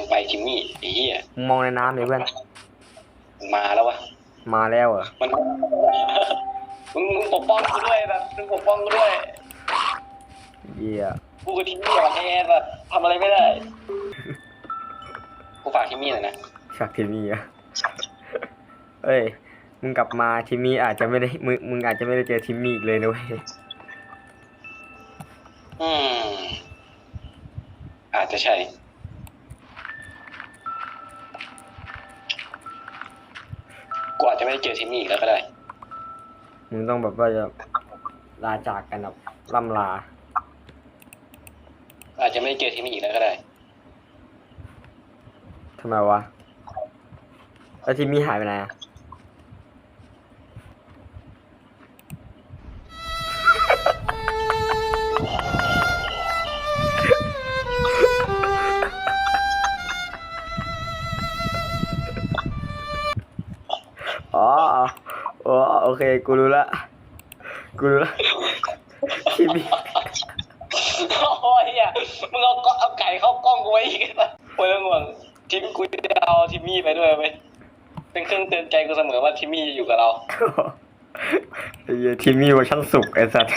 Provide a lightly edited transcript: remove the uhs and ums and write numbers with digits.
งไปทิมมี่ไอ้เหี้ย มึงมองในน้ำเลยเพื่อน มาแล้ววะ มาแล้วเหรอ มันมึงปกป้องกูด้วยแบบมึงปกป้องกูด้วย เหี้ย กูกับทิมมี่อ่อนแอแบบทำอะไรไม่ได้กูฝากทิมมี่หน่อยนะ ฉากทีมี่อะเอ้ยมึงกลับมาทีมี่อาจจะไม่ได้มึงอาจจะไม่ได้เจอทีมี่อีกเลยนะเว้ย อืมอาจจะใช่กูอาจจะไม่ได้เจอทิมมี่อีกแล้วก็ได้ มึงต้องแบบว่าจะลาจากกันแบบล่ำลา อาจจะไม่ได้เจอทิมมี่อีกแล้วก็ได้ ทำไมวะแล้วทีมี่หายไปไหนอะอ๋ออ๋อโอเคกูรู้ละทีมี่ โอ้ยเฮียมึงเอาไก่เข้ากล้องกูไว้อีกนะไม่ต้องห่วงทิมกูจะเอาทิมมี่ไปด้วยไหมเป็นเครื่องเตือนใจกูเสมอว่าทิมมี่จะอยู่กับเรา ไอ้เหี้ยทีมี่เวอร์ชันสุกไอ้สัตว์